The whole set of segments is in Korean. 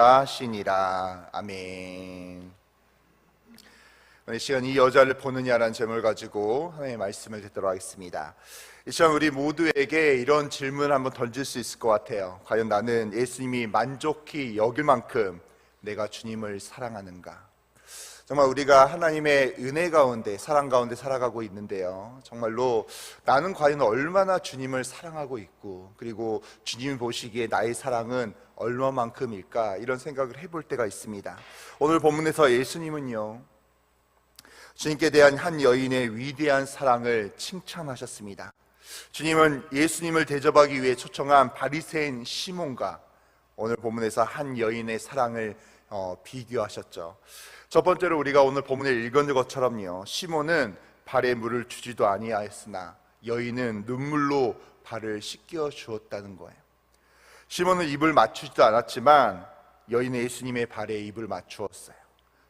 하시니라. 아멘. 오늘 시간 이 여자를 보느냐라는 제목을 가지고 하나님의 말씀을 듣도록 하겠습니다. 이 시간 우리 모두에게 이런 질문을 한번 던질 수 있을 것 같아요. 과연 나는 예수님이 만족히 여길 만큼 내가 주님을 사랑하는가? 정말 우리가 하나님의 은혜 가운데, 사랑 가운데 살아가고 있는데요, 정말로 나는 과연 얼마나 주님을 사랑하고 있고, 그리고 주님이 보시기에 나의 사랑은 얼마만큼일까, 이런 생각을 해볼 때가 있습니다. 오늘 본문에서 예수님은요, 주님께 대한 한 여인의 위대한 사랑을 칭찬하셨습니다. 주님은 예수님을 대접하기 위해 초청한 바리새인 시몬과 오늘 본문에서 한 여인의 사랑을 비교하셨죠. 첫 번째로 우리가 오늘 본문에 읽은 것처럼요, 시몬은 발에 물을 주지도 아니하였으나 여인은 눈물로 발을 씻겨 주었다는 거예요. 시몬은 입을 맞추지도 않았지만 여인은 예수님의 발에 입을 맞추었어요.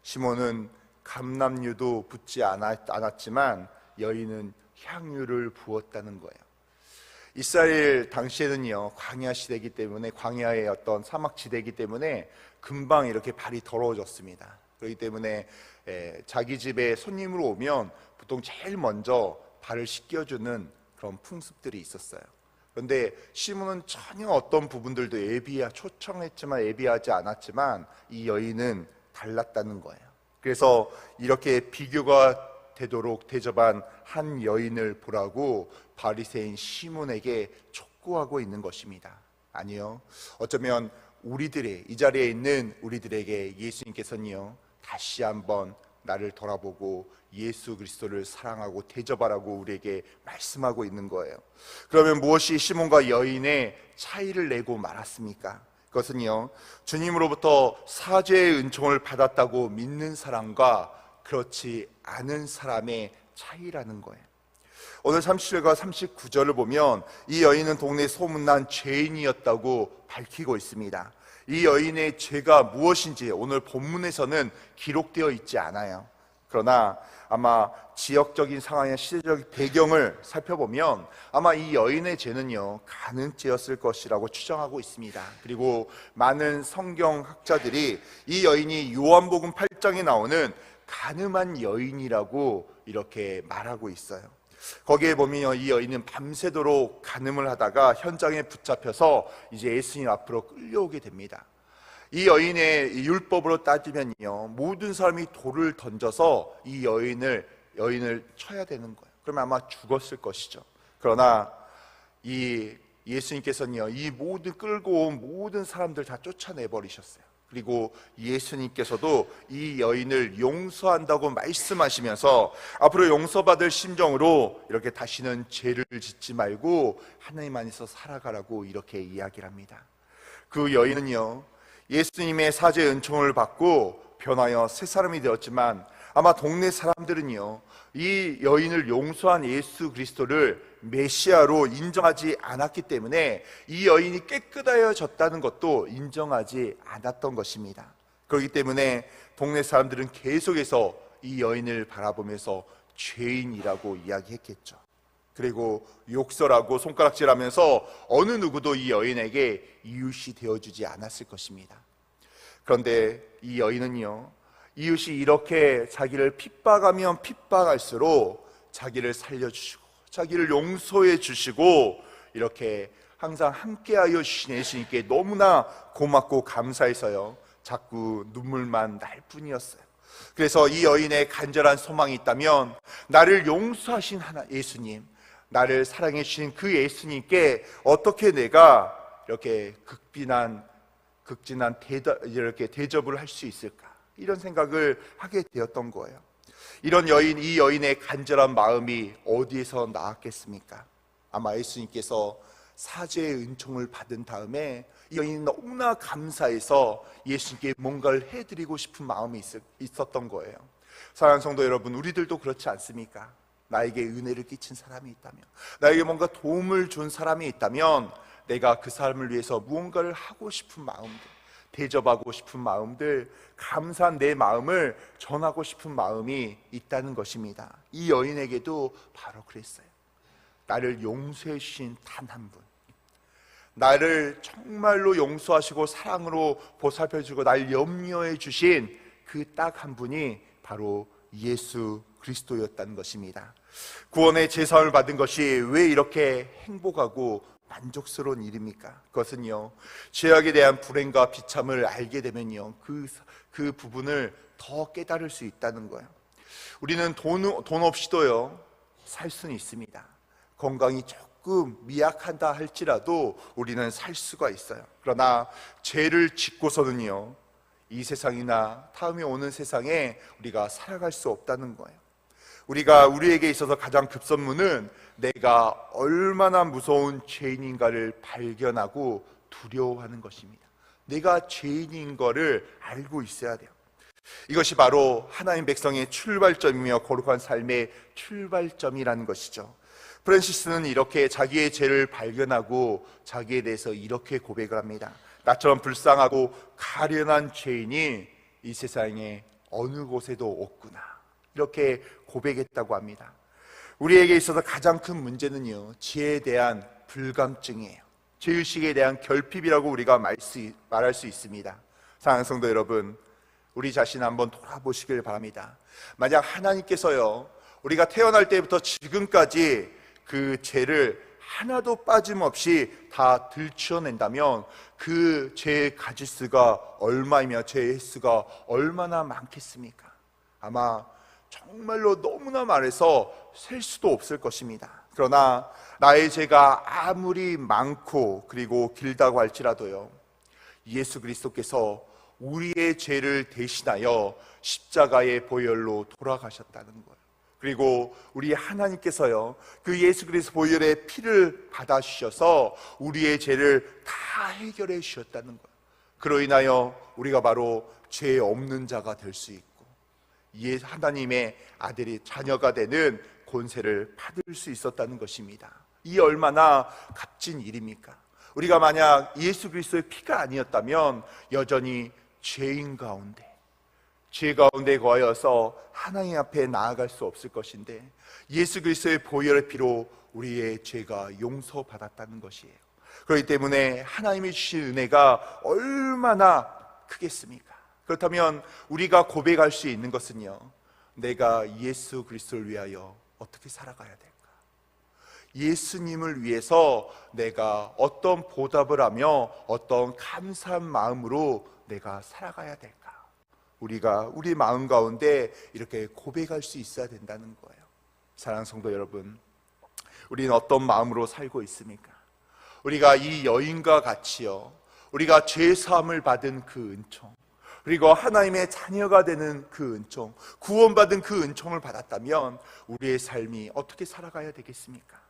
시몬은 감람유도 붓지 않았지만 여인은 향유를 부었다는 거예요. 이스라엘 당시에는요, 광야 시대이기 때문에, 광야의 어떤 사막 지대이기 때문에 금방 이렇게 발이 더러워졌습니다. 그렇기 때문에 자기 집에 손님으로 오면 보통 제일 먼저 발을 씻겨주는 그런 풍습들이 있었어요. 그런데 시몬은 전혀 어떤 부분들도 초청했지만 예비하지 않았지만 이 여인은 달랐다는 거예요. 그래서 이렇게 비교가 되도록 대접한 한 여인을 보라고 바리새인 시몬에게 촉구하고 있는 것입니다. 아니요, 어쩌면 이 자리에 있는 우리들에게 예수님께서는요, 다시 한번 나를 돌아보고 예수 그리스도를 사랑하고 대접하라고 우리에게 말씀하고 있는 거예요. 그러면 무엇이 시몬과 여인의 차이를 내고 말았습니까? 그것은요, 주님으로부터 사죄의 은총을 받았다고 믿는 사람과 그렇지 않은 사람의 차이라는 거예요. 오늘 37절과 39절을 보면 이 여인은 동네 소문난 죄인이었다고 밝히고 있습니다. 이 여인의 죄가 무엇인지 오늘 본문에서는 기록되어 있지 않아요. 그러나 아마 지역적인 상황이나 시대적 배경을 살펴보면 아마 이 여인의 죄는요, 간음죄였을 것이라고 추정하고 있습니다. 그리고 많은 성경학자들이 이 여인이 요한복음 8장에 나오는 간음한 여인이라고 이렇게 말하고 있어요. 거기에 보면 이 여인은 밤새도록 간음을 하다가 현장에 붙잡혀서 이제 예수님 앞으로 끌려오게 됩니다. 이 여인의 율법으로 따지면요, 모든 사람이 돌을 던져서 이 여인을 쳐야 되는 거예요. 그러면 아마 죽었을 것이죠. 그러나 이 예수님께서는요, 이 모든 끌고 온 모든 사람들 다 쫓아내 버리셨어요. 그리고 예수님께서도 이 여인을 용서한다고 말씀하시면서 앞으로 용서받을 심정으로 이렇게 다시는 죄를 짓지 말고 하나님 안에서 살아가라고 이렇게 이야기를 합니다. 그 여인은요, 예수님의 사죄 은총을 받고 변하여 새 사람이 되었지만 아마 동네 사람들은요, 이 여인을 용서한 예수 그리스도를 메시아로 인정하지 않았기 때문에 이 여인이 깨끗하여졌다는 것도 인정하지 않았던 것입니다. 그렇기 때문에 동네 사람들은 계속해서 이 여인을 바라보면서 죄인이라고 이야기했겠죠. 그리고 욕설하고 손가락질하면서 어느 누구도 이 여인에게 이웃이 되어주지 않았을 것입니다. 그런데 이 여인은요, 이웃이 이렇게 자기를 핍박하면 핍박할수록 자기를 살려주시고 자기를 용서해 주시고 이렇게 항상 함께하여 주신 예수님께 너무나 고맙고 감사해서요, 자꾸 눈물만 날 뿐이었어요. 그래서 이 여인의 간절한 소망이 있다면 나를 용서하신 예수님, 나를 사랑해 주신 그 예수님께 어떻게 내가 이렇게 극진한 이렇게 대접을 할 수 있을까, 이런 생각을 하게 되었던 거예요. 이 여인의 간절한 마음이 어디에서 나왔겠습니까? 아마 예수님께서 사죄의 은총을 받은 다음에 이 여인이 너무나 감사해서 예수님께 뭔가를 해드리고 싶은 마음이 있었던 거예요. 사랑하는 성도 여러분, 우리들도 그렇지 않습니까? 나에게 은혜를 끼친 사람이 있다면, 나에게 뭔가 도움을 준 사람이 있다면 내가 그 사람을 위해서 무언가를 하고 싶은 마음들, 대접하고 싶은 마음들, 감사한 내 마음을 전하고 싶은 마음이 있다는 것입니다. 이 여인에게도 바로 그랬어요. 나를 용서해 주신 단 한 분, 나를 정말로 용서하시고 사랑으로 보살펴주고 날 염려해 주신 그 딱 한 분이 바로 예수 그리스도였다는 것입니다. 구원의 제사를 받은 것이 왜 이렇게 행복하고 만족스러운 일입니까? 그것은요, 죄악에 대한 불행과 비참을 알게 되면요, 그 부분을 더 깨달을 수 있다는 거예요. 우리는 돈 없이도요 살 수는 있습니다. 건강이 조금 미약하다 할지라도 우리는 살 수가 있어요. 그러나 죄를 짓고서는요, 이 세상이나 다음에 오는 세상에 우리가 살아갈 수 없다는 거예요. 우리에게 있어서 가장 급선무는 내가 얼마나 무서운 죄인인가를 발견하고 두려워하는 것입니다. 내가 죄인인 거를 알고 있어야 돼요. 이것이 바로 하나님 백성의 출발점이며 거룩한 삶의 출발점이라는 것이죠. 프란시스는 이렇게 자기의 죄를 발견하고 자기에 대해서 이렇게 고백을 합니다. 나처럼 불쌍하고 가련한 죄인이 이 세상에 어느 곳에도 없구나, 이렇게 고백했다고 합니다. 우리에게 있어서 가장 큰 문제는요, 죄에 대한 불감증이에요. 죄의식에 대한 결핍이라고 우리가 말할 수 있습니다. 사랑하는 성도 여러분, 우리 자신 한번 돌아보시길 바랍니다. 만약 하나님께서요, 우리가 태어날 때부터 지금까지 그 죄를 하나도 빠짐없이 다 들추어낸다면 그 죄의 가지수가 얼마이며 죄의 횟수가 얼마나 많겠습니까? 아마 정말로 너무나 많아서 셀 수도 없을 것입니다. 그러나 나의 죄가 아무리 많고 그리고 길다고 할지라도요, 예수 그리스도께서 우리의 죄를 대신하여 십자가의 보혈로 돌아가셨다는 거예요. 그리고 우리 하나님께서요, 그 예수 그리스도 보혈의 피를 받아주셔서 우리의 죄를 다 해결해 주셨다는 거예요. 그로 인하여 우리가 바로 죄 없는 자가 될 수 있고 하나님의 아들이 자녀가 되는 권세를 받을 수 있었다는 것입니다. 이 얼마나 값진 일입니까? 우리가 만약 예수 그리스도의 피가 아니었다면 여전히 죄인 가운데, 죄 가운데 거하여서 하나님 앞에 나아갈 수 없을 것인데 예수 그리스도의 보혈의 피로 우리의 죄가 용서받았다는 것이에요. 그렇기 때문에 하나님이 주신 은혜가 얼마나 크겠습니까? 그렇다면 우리가 고백할 수 있는 것은요, 내가 예수 그리스도를 위하여 어떻게 살아가야 될까? 예수님을 위해서 내가 어떤 보답을 하며 어떤 감사한 마음으로 내가 살아가야 될까? 우리가 우리 마음 가운데 이렇게 고백할 수 있어야 된다는 거예요. 사랑하는 성도 여러분, 우리는 어떤 마음으로 살고 있습니까? 우리가 이 여인과 같이요, 우리가 죄 사함을 받은 그 은총, 그리고 하나님의 자녀가 되는 그 은총, 구원받은 그 은총을 받았다면 우리의 삶이 어떻게 살아가야 되겠습니까?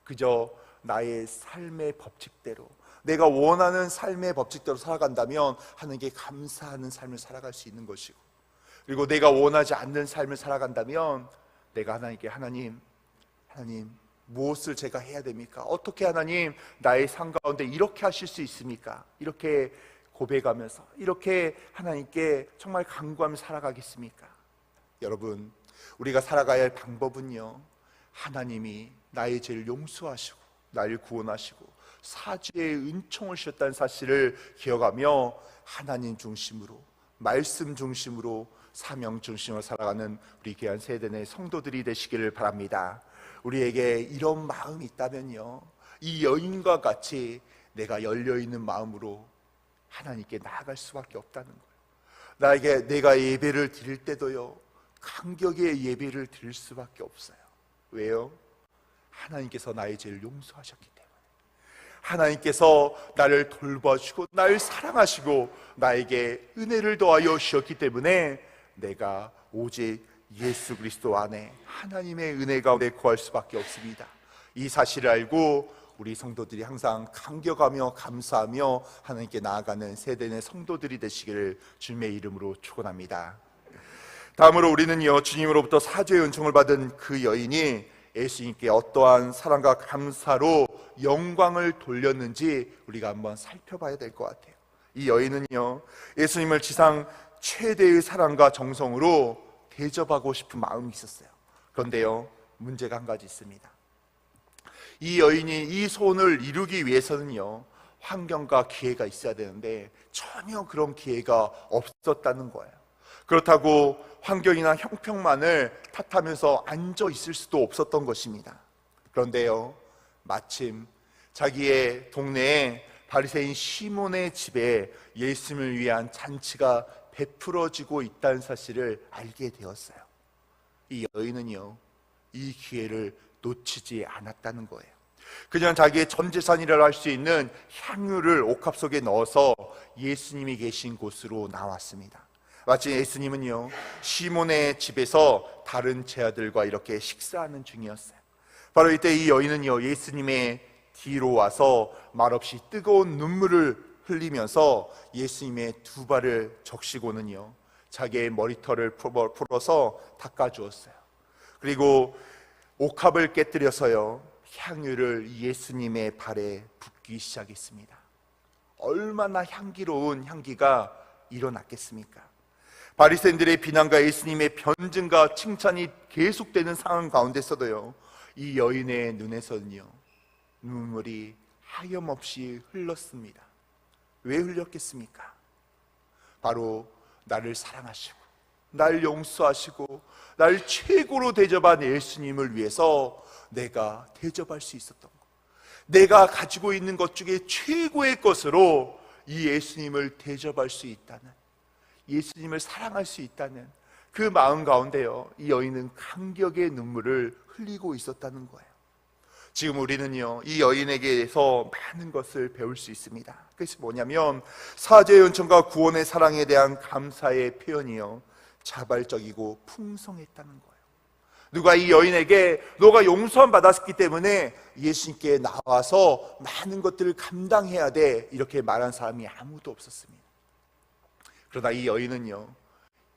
그저 나의 삶의 법칙대로, 내가 원하는 삶의 법칙대로 살아간다면 하나님께 감사하는 삶을 살아갈 수 있는 것이고, 그리고 내가 원하지 않는 삶을 살아간다면 내가 하나님께 하나님 무엇을 제가 해야 됩니까? 어떻게 하나님 나의 삶 가운데 이렇게 하실 수 있습니까? 이렇게 고백하면서 이렇게 하나님께 정말 간구하며 살아가겠습니까? 여러분, 우리가 살아가야 할 방법은요, 하나님이 나의 죄를 용서하시고 나를 구원하시고 사죄의 은총을 주셨다는 사실을 기억하며 하나님 중심으로, 말씀 중심으로, 사명 중심으로 살아가는 우리 귀한 세대 내 성도들이 되시기를 바랍니다. 우리에게 이런 마음이 있다면요, 이 여인과 같이 내가 열려있는 마음으로 하나님께 나아갈 수밖에 없다는 거예요. 내가 예배를 드릴 때도요, 감격의 예배를 드릴 수밖에 없어요. 왜요? 하나님께서 나의 죄를 용서하셨기 때문에, 하나님께서 나를 돌봐주시고 나를 사랑하시고 나에게 은혜를 더하여 주셨기 때문에 내가 오직 예수 그리스도 안에 하나님의 은혜 가운데 거할 수밖에 없습니다. 이 사실을 알고 우리 성도들이 항상 감격하며 감사하며 하나님께 나아가는 세대의 성도들이 되시기를 주님의 이름으로 축원합니다. 다음으로 우리는요, 주님으로부터 사죄의 은총을 받은 그 여인이 예수님께 어떠한 사랑과 감사로 영광을 돌렸는지 우리가 한번 살펴봐야 될 것 같아요. 이 여인은요, 예수님을 지상 최대의 사랑과 정성으로 대접하고 싶은 마음이 있었어요. 그런데요, 문제가 한 가지 있습니다. 이 여인이 이 소원을 이루기 위해서는요, 환경과 기회가 있어야 되는데 전혀 그런 기회가 없었다는 거예요. 그렇다고 환경이나 형평만을 탓하면서 앉아 있을 수도 없었던 것입니다. 그런데요, 마침 자기의 동네에 바리새인 시몬의 집에 예수님을 위한 잔치가 베풀어지고 있다는 사실을 알게 되었어요. 이 여인은요, 이 기회를 놓치지 않았다는 거예요. 그냥 자기의 전 재산이라고 할 수 있는 향유를 옥합 속에 넣어서 예수님이 계신 곳으로 나왔습니다. 마치 예수님은요, 시몬의 집에서 다른 제자들과 이렇게 식사하는 중이었어요. 바로 이때 이 여인은요, 예수님의 뒤로 와서 말없이 뜨거운 눈물을 흘리면서 예수님의 두 발을 적시고는요, 자기의 머리털을 풀어서 닦아주었어요. 그리고 옥합을 깨뜨려서요, 향유를 예수님의 발에 붓기 시작했습니다. 얼마나 향기로운 향기가 일어났겠습니까? 바리새인들의 비난과 예수님의 변증과 칭찬이 계속되는 상황 가운데서도요, 이 여인의 눈에서는요, 눈물이 하염없이 흘렀습니다. 왜 흘렸겠습니까? 바로 나를 사랑하시고 날 용서하시고 날 최고로 대접한 예수님을 위해서 내가 대접할 수 있었던 것, 내가 가지고 있는 것 중에 최고의 것으로 이 예수님을 대접할 수 있다는, 예수님을 사랑할 수 있다는 그 마음 가운데요, 이 여인은 감격의 눈물을 흘리고 있었다는 거예요. 지금 우리는요, 이 여인에게서 많은 것을 배울 수 있습니다. 그것이 뭐냐면, 사죄의 은총과 구원의 사랑에 대한 감사의 표현이요, 자발적이고 풍성했다는 거예요. 누가 이 여인에게 너가 용서함 받았기 때문에 예수님께 나와서 많은 것들을 감당해야 돼, 이렇게 말한 사람이 아무도 없었습니다. 그러나 이 여인은요,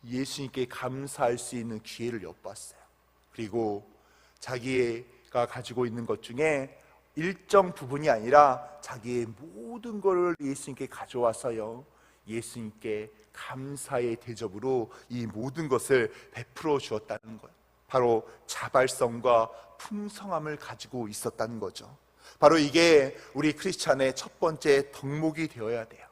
예수님께 감사할 수 있는 기회를 엿봤어요. 그리고 자기가 가지고 있는 것 중에 일정 부분이 아니라 자기의 모든 것을 예수님께 가져와서요, 예수님께 감사의 대접으로 이 모든 것을 베풀어 주었다는 거예요. 바로 자발성과 풍성함을 가지고 있었다는 거죠. 바로 이게 우리 크리스찬의 첫 번째 덕목이 되어야 돼요.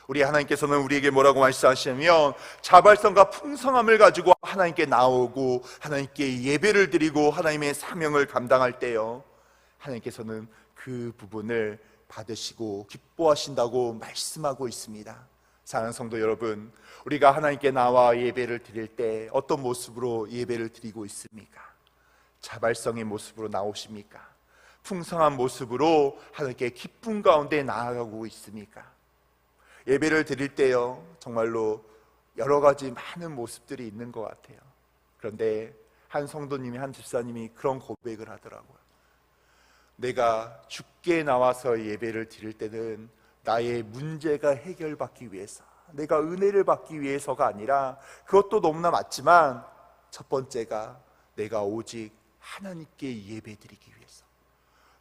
우리 하나님께서는 우리에게 뭐라고 말씀하시냐면, 자발성과 풍성함을 가지고 하나님께 나오고 하나님께 예배를 드리고 하나님의 사명을 감당할 때요, 하나님께서는 그 부분을 받으시고 기뻐하신다고 말씀하고 있습니다. 사랑하는 성도 여러분, 우리가 하나님께 나와 예배를 드릴 때 어떤 모습으로 예배를 드리고 있습니까? 자발성의 모습으로 나오십니까? 풍성한 모습으로 하나님께 기쁨 가운데 나아가고 있습니까? 예배를 드릴 때요, 정말로 여러 가지 많은 모습들이 있는 것 같아요. 그런데 한 성도님이, 한 집사님이 그런 고백을 하더라고요. 내가 주께 나와서 예배를 드릴 때는 나의 문제가 해결받기 위해서, 내가 은혜를 받기 위해서가 아니라, 그것도 너무나 맞지만 첫 번째가 내가 오직 하나님께 예배드리기 위해서,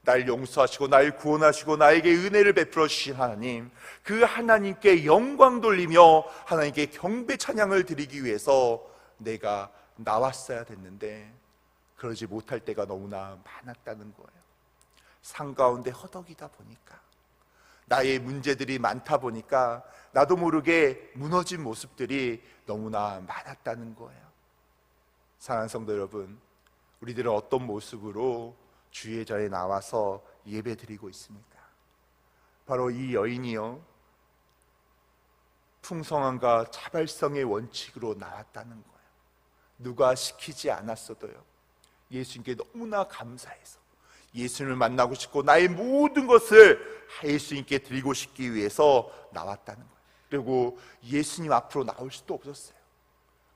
날 용서하시고 날 구원하시고 나에게 은혜를 베풀어 주신 하나님, 그 하나님께 영광 돌리며 하나님께 경배 찬양을 드리기 위해서 내가 나왔어야 됐는데 그러지 못할 때가 너무나 많았다는 거예요. 상 가운데 허덕이다 보니까, 나의 문제들이 많다 보니까 나도 모르게 무너진 모습들이 너무나 많았다는 거예요. 사랑하는 성도 여러분, 우리들은 어떤 모습으로 주의 자리에 나와서 예배 드리고 있습니까? 바로 이 여인이요, 풍성함과 자발성의 원칙으로 나왔다는 거예요. 누가 시키지 않았어도요, 예수님께 너무나 감사해서 예수님을 만나고 싶고 나의 모든 것을 예수님께 드리고 싶기 위해서 나왔다는 거예요. 그리고 예수님 앞으로 나올 수도 없었어요.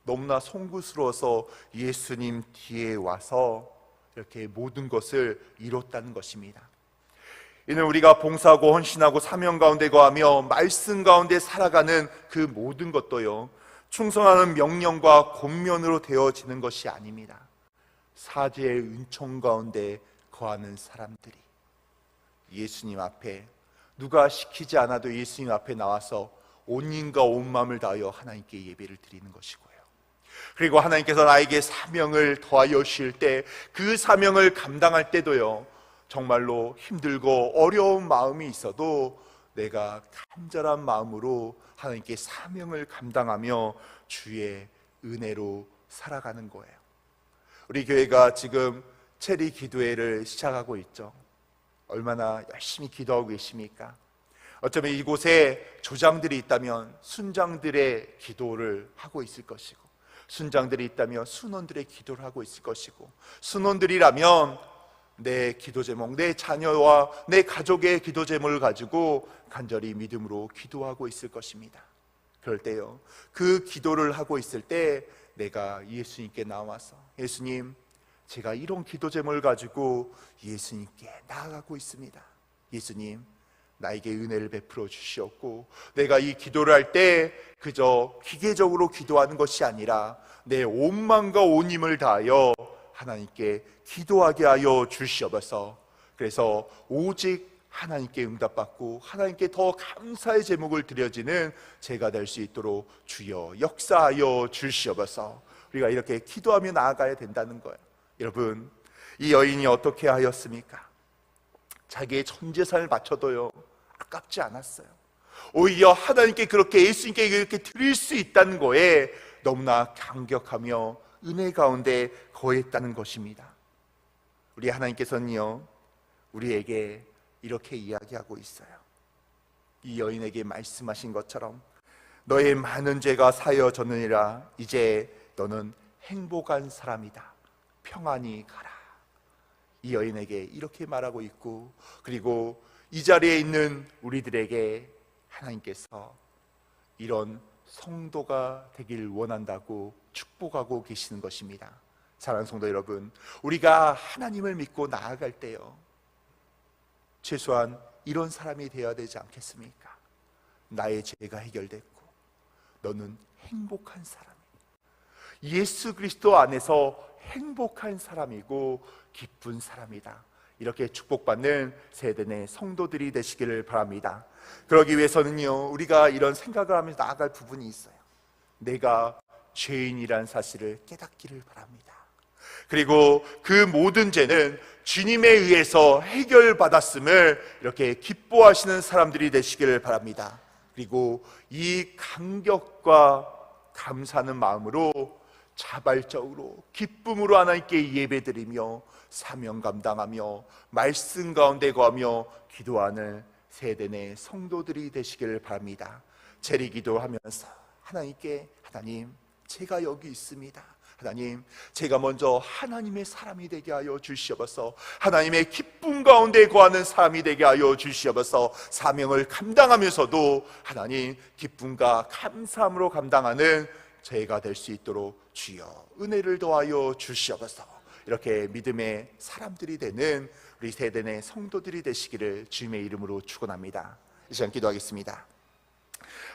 너무나 송구스러워서 예수님 뒤에 와서 이렇게 모든 것을 이뤘다는 것입니다. 이는 우리가 봉사하고 헌신하고 사명 가운데 거하며 말씀 가운데 살아가는 그 모든 것도요, 충성하는 명령과 권면으로 되어지는 것이 아닙니다. 사죄의 은총 가운데 거하는 사람들이 예수님 앞에, 누가 시키지 않아도 예수님 앞에 나와서 온 힘과 온 마음을 다하여 하나님께 예배를 드리는 것이고요, 그리고 하나님께서 나에게 사명을 더하여 주실 때 그 사명을 감당할 때도요, 정말로 힘들고 어려운 마음이 있어도 내가 간절한 마음으로 하나님께 사명을 감당하며 주의 은혜로 살아가는 거예요. 우리 교회가 지금 체리 기도회를 시작하고 있죠. 얼마나 열심히 기도하고 계십니까? 어쩌면 이곳에 조장들이 있다면 순장들의 기도를 하고 있을 것이고, 순장들이 있다면 순원들의 기도를 하고 있을 것이고, 순원들이라면 내 기도 제목, 내 자녀와 내 가족의 기도 제목을 가지고 간절히 믿음으로 기도하고 있을 것입니다. 그럴 때요, 그 기도를 하고 있을 때 내가 예수님께 나와서, 예수님, 제가 이런 기도 제목을 가지고 예수님께 나아가고 있습니다. 예수님, 나에게 은혜를 베풀어 주시옵고, 내가 이 기도를 할 때 그저 기계적으로 기도하는 것이 아니라 내 온 마음과 온 힘을 다하여 하나님께 기도하게 하여 주시옵소서. 그래서 오직 하나님께 응답받고 하나님께 더 감사의 제목을 드려지는 제가 될 수 있도록 주여 역사하여 주시옵소서. 우리가 이렇게 기도하며 나아가야 된다는 거예요. 여러분, 이 여인이 어떻게 하였습니까? 자기의 전 재산을 바쳐도요 아깝지 않았어요. 오히려 하나님께 그렇게, 예수님께 이렇게 드릴 수 있다는 거에 너무나 감격하며 은혜 가운데 거했다는 것입니다. 우리 하나님께서는요 우리에게 이렇게 이야기하고 있어요. 이 여인에게 말씀하신 것처럼 너의 많은 죄가 사여졌느니라. 이제 너는 행복한 사람이다. 평안히 가라. 이 여인에게 이렇게 말하고 있고, 그리고 이 자리에 있는 우리들에게 하나님께서 이런 성도가 되길 원한다고 축복하고 계시는 것입니다. 사랑하는 성도 여러분, 우리가 하나님을 믿고 나아갈 때요 최소한 이런 사람이 되어야 되지 않겠습니까? 나의 죄가 해결됐고 너는 행복한 사람이다. 예수 그리스도 안에서 행복한 사람이고 기쁜 사람이다. 이렇게 축복받는 세대내 성도들이 되시기를 바랍니다. 그러기 위해서는요 우리가 이런 생각을 하면서 나아갈 부분이 있어요. 내가 죄인이란 사실을 깨닫기를 바랍니다. 그리고 그 모든 죄는 주님에 의해서 해결받았음을 이렇게 기뻐하시는 사람들이 되시기를 바랍니다. 그리고 이 감격과 감사하는 마음으로 자발적으로 기쁨으로 하나님께 예배드리며 사명 감당하며 말씀 가운데 거하며 기도하는 세대 내 성도들이 되시기를 바랍니다. 재리 기도하면서 하나님께, 하나님 제가 여기 있습니다. 하나님, 제가 먼저 하나님의 사람이 되게 하여 주시옵소서. 하나님의 기쁨 가운데 거하는 사람이 되게 하여 주시옵소서. 사명을 감당하면서도 하나님 기쁨과 감사함으로 감당하는 저희가 될 수 있도록 주여 은혜를 더하여 주시옵소서. 이렇게 믿음의 사람들이 되는 우리 세대 내 성도들이 되시기를 주님의 이름으로 축원합니다. 이 시간 기도하겠습니다.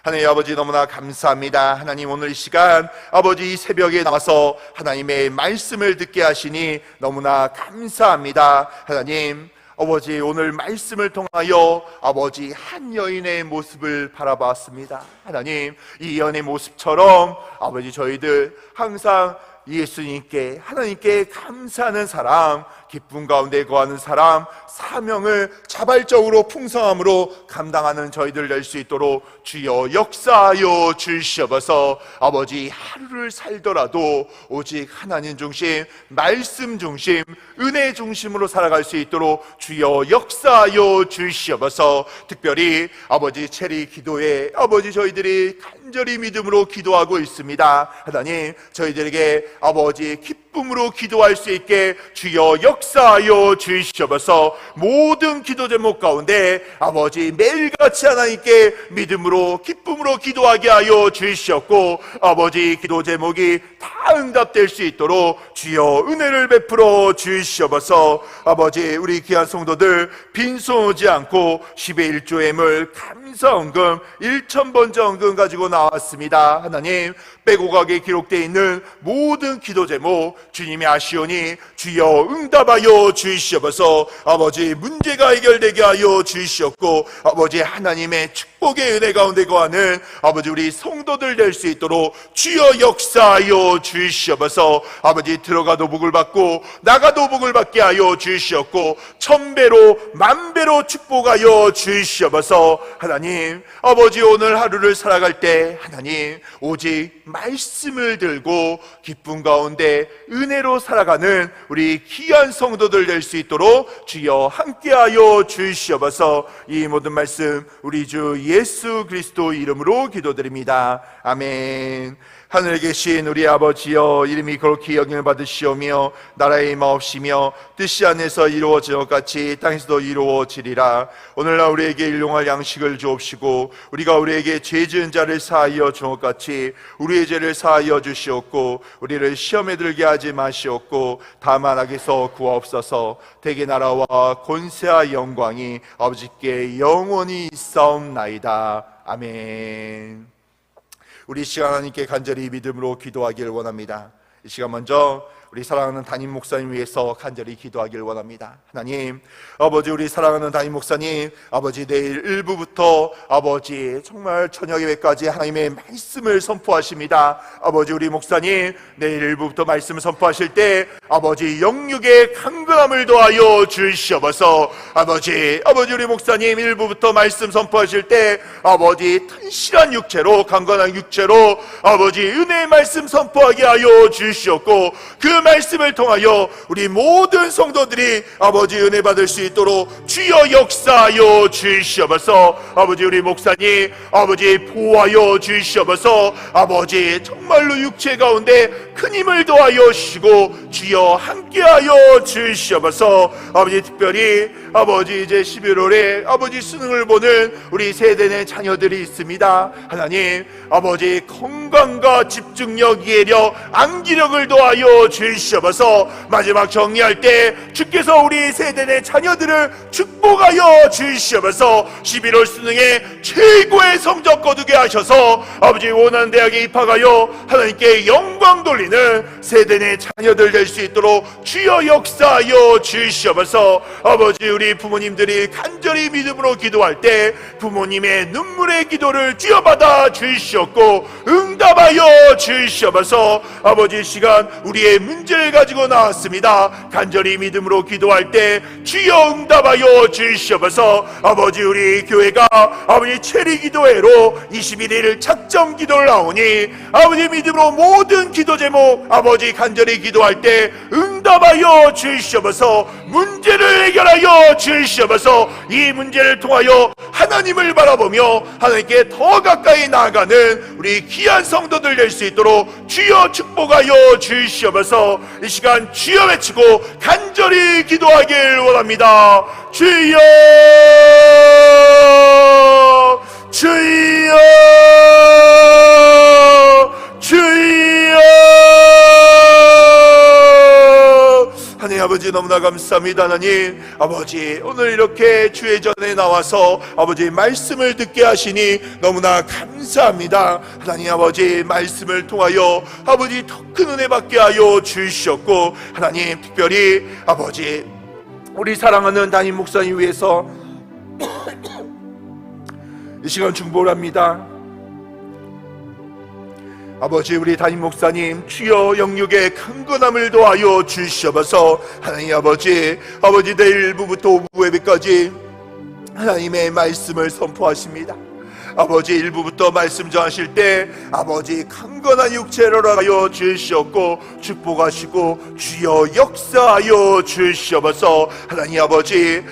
하나님 아버지, 너무나 감사합니다. 하나님, 오늘 이 시간 아버지 이 새벽에 나와서 하나님의 말씀을 듣게 하시니 너무나 감사합니다. 하나님 아버지, 오늘 말씀을 통하여 아버지 한 여인의 모습을 바라봤습니다. 하나님, 이 여인의 모습처럼 아버지 저희들 항상 예수님께, 하나님께 감사하는 사람, 기쁨 가운데 거하는 사람, 사명을 자발적으로 풍성함으로 감당하는 저희들 될 수 있도록 주여 역사하여 주시옵소서. 아버지, 하루를 살더라도 오직 하나님 중심, 말씀 중심, 은혜 중심으로 살아갈 수 있도록 주여 역사하여 주시옵소서. 특별히 아버지 체리 기도에 아버지 저희들이 간절히 믿음으로 기도하고 있습니다. 하나님, 저희들에게 아버지 기쁨으로 기도할 수 있게 주여 역사하여 주시옵소서. 모든 기도 제목 가운데 아버지 매일같이 하나님께 믿음으로 기쁨으로 기도하게 하여 주시옵고, 아버지 기도 제목이 다 응답될 수 있도록 주여 은혜를 베풀어 주시옵소서. 아버지, 우리 귀한 성도들 빈손 오지 않고 10의 1조 예물 감사헌금 1,000번째 헌금 가지고 나왔습니다. 하나님, 빼곡하게 기록되어 있는 모든 기도 제목 주님이 아시오니 주여 응답하여 주시옵소서. 아버지 문제가 해결되게 하여 주시옵고 아버지 하나님의 축복의 은혜 가운데 거하는 아버지 우리 성도들 될 수 있도록 주여 역사하여 주시옵소서. 아버지 들어가도 복을 받고 나가도 복을 받게 하여 주시옵고 천배로 만배로 축복하여 주시옵소서. 하나님 아버지 오늘 하루를 살아갈 때 하나님 오직 말씀을 들고 기쁨 가운데 은혜로 살아가는 우리 귀한 성도들 될 수 있도록 주여 함께하여 주시옵소서. 이 모든 말씀 우리 주 예수 그리스도 이름으로 기도드립니다. 아멘. 하늘에 계신 우리 아버지여, 이름이 거룩히 여김을 받으시오며 나라의 임하옵시며 뜻이 하늘에서 이루어진 것 같이 땅에서도 이루어지리라. 오늘날 우리에게 일용할 양식을 주옵시고 우리가 우리에게 죄 지은 자를 사하여 준 것 같이 우리의 죄를 사하여 주시옵고 우리를 시험에 들게 하지 마시옵고 다만 악에서 구하옵소서. 대개 나라와 권세와 영광이 아버지께 영원히 있사옵나이다. 아멘. 우리 시간 하나님께 간절히 믿음으로 기도하기를 원합니다. 이 시간 먼저 우리 사랑하는 담임 목사님 위해서 간절히 기도하기를 원합니다. 하나님 아버지 우리 사랑하는 담임 목사님 아버지 내일 1부부터 아버지 정말 저녁 예배까지 하나님의 말씀을 선포하십니다. 아버지 우리 목사님 내일 1부부터 말씀을 선포하실 때 아버지 영육의 강건함을 더하여 주시옵소서. 아버지 우리 목사님 1부부터 말씀 선포하실 때 아버지 튼실한 육체로 강건한 육체로 아버지 은혜의 말씀 선포하게 하여 주시옵고 그 말씀을 통하여 우리 모든 성도들이 아버지 은혜 받을 수 있도록 주여 역사하여 주시옵소서. 아버지 우리 목사님 아버지 보호하여 주시옵소서. 아버지 정말로 육체 가운데 큰 힘을 더하여 주시고 주여 함께하여 주시옵소서. 아버지 특별히 아버지 이제 11월에 아버지 수능을 보는 우리 세대의 자녀들이 있습니다. 하나님 아버지 건강과 집중력, 이해력, 암기력을 더하여 주시옵소서. 마지막 정리할 때 주께서 우리 세대의 자녀들을 축복하여 주시옵소서. 11월 수능에 최고의 성적 거두게 하셔서 아버지 원하는 대학에 입학하여 하나님께 영광 돌리는 세대의 자녀들 될 수 있도록 주여 역사하여 주시옵소서. 아버지 우리 부모님들이 간절히 믿음으로 기도할 때 부모님의 눈물의 기도를 주여 받아 주시옵고 응답하여 주시옵소서. 아버지 시간 우리의 문제를 가지고 나왔습니다. 간절히 믿음으로 기도할 때 주여 응답하여 주시옵소서. 아버지 우리 교회가 아버지 체리 기도회로 21일 작정 기도를 하오니 아버지 믿음으로 모든 기도 제목 아버지 간절히 기도할 때 응답하여 주시옵소서. 문제를 해결하여 주시옵소서. 이 문제를 통하여 하나님을 바라보며 하나님께 더 가까이 나아가는 우리 귀한 성도들 될 수 있도록 주여 축복하여 주시옵소서. 이 시간 주여 외치고 간절히 기도하길 원합니다. 주여 주여 주여. 하나님 아버지 너무나 감사합니다. 하나님 아버지 오늘 이렇게 주의 전에 나와서 아버지 말씀을 듣게 하시니 너무나 감사합니다. 하나님 아버지 말씀을 통하여 아버지 더 큰 은혜 받게 하여 주시옵고 하나님 특별히 아버지 우리 사랑하는 담임 목사님 위해서 이 시간 중보를 합니다. 아버지 우리 담임 목사님 주여 영육의 강건함을 더하여 주시옵소서. 하나님 아버지 내일 1부부터 오후 예배까지 하나님의 말씀을 선포하십니다. 아버지 1부부터 말씀 전하실 때 아버지 강건한 육체로 하여 주시옵고 축복하시고 주여 역사하여 주시옵소서. 하나님 아버지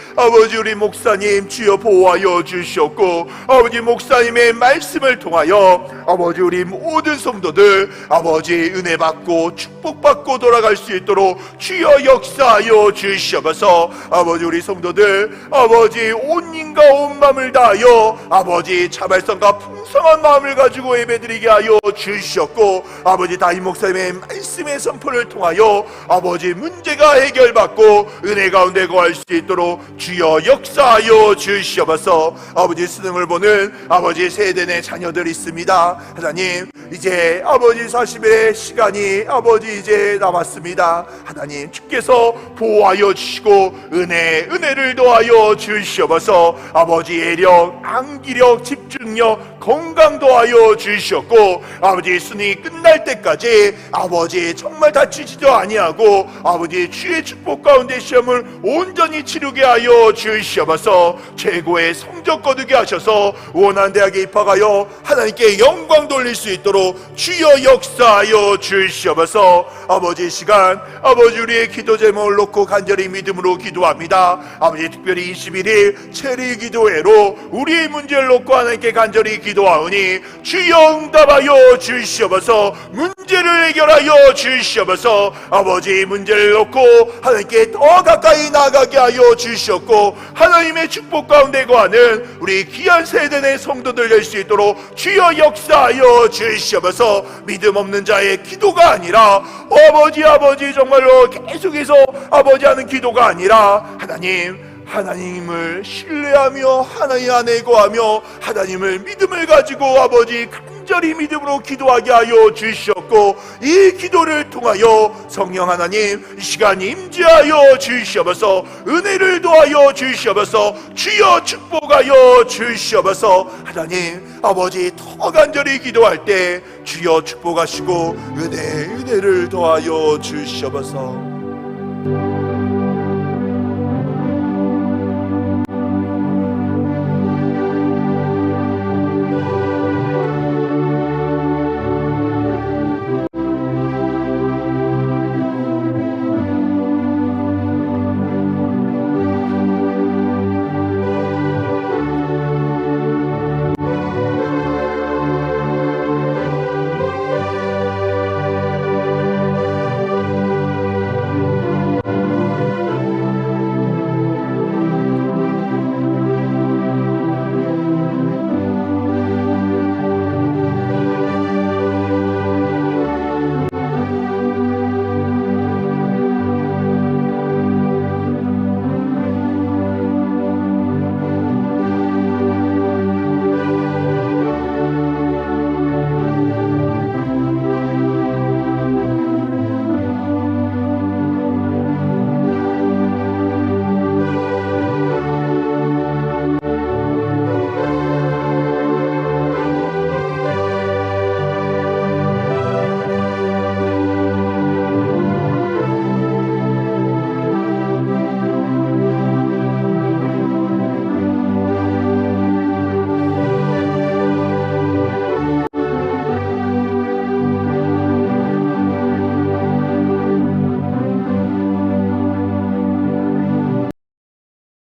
우리 목사님 주여 보호하여 주시옵고 아버지 목사님의 말씀을 통하여 아버지 우리 모든 성도들 아버지 은혜 받고 축복받고 돌아갈 수 있도록 주여 역사하여 주시옵소서. 아버지 우리 성도들 아버지 온 인간 힘과 온 마음을 다하여 아버지 자발성과 풍성한 마음을 가지고 예배드리게 하여 주시었고, 아버지 담임 목사님의 말씀의 선포를 통하여 아버지 문제가 해결받고 은혜 가운데 거할 수 있도록 주여 역사하여 주시옵소서. 아버지 수능을 보는 아버지 세대의 자녀들이 있습니다. 하나님, 이제 아버지 40일의 시간이 아버지 이제 남았습니다. 하나님, 주께서 보호하여 주시고 은혜를 더하여 주시옵소서. 아버지 예력, 암기력, 집중력, 건강 더하여 주시었고, 아버지 수능이 끝날 때까지 아버지 정말 다치지도 아니하고 아버지 주의 축복 가운데 시험을 온전히 치르게 하여 주시옵소서. 최고의 성적 거두게 하셔서 원하는 대학에 입학하여 하나님께 영광 돌릴 수 있도록 주여 역사하여 주시옵소서. 아버지 시간, 아버지 우리의 기도 제목을 놓고 간절히 믿음으로 기도합니다. 아버지 특별히 21일 체리 기도회로 우리의 문제를 놓고 하나님께 간절히 기도하오니 주여 응답하여 주시옵소서. 문제를 해결하여 주시옵소서. 아버지 문제를 놓고 하나님께 더 가까이 나아가게 하여 주시옵고, 하나님의 축복 가운데 거하는 우리 귀한 세대의 성도들 될 수 있도록 주여 역사하여 주시옵소서. 믿음 없는 자의 기도가 아니라 아버지 정말로 계속해서 아버지 하는 기도가 아니라 하나님을 신뢰하며 하나님 안에 거하며 하나님을 믿음을 가지고 아버지 간절히 믿음으로 기도하게 하여 주시옵고, 이 기도를 통하여 성령 하나님 이 시간 임재하여 주시옵소서. 은혜를 더하여 주시옵소서. 주여 축복하여 주시옵소서. 하나님 아버지 더 간절히 기도할 때 주여 축복하시고 은혜를 더하여 주시옵소서.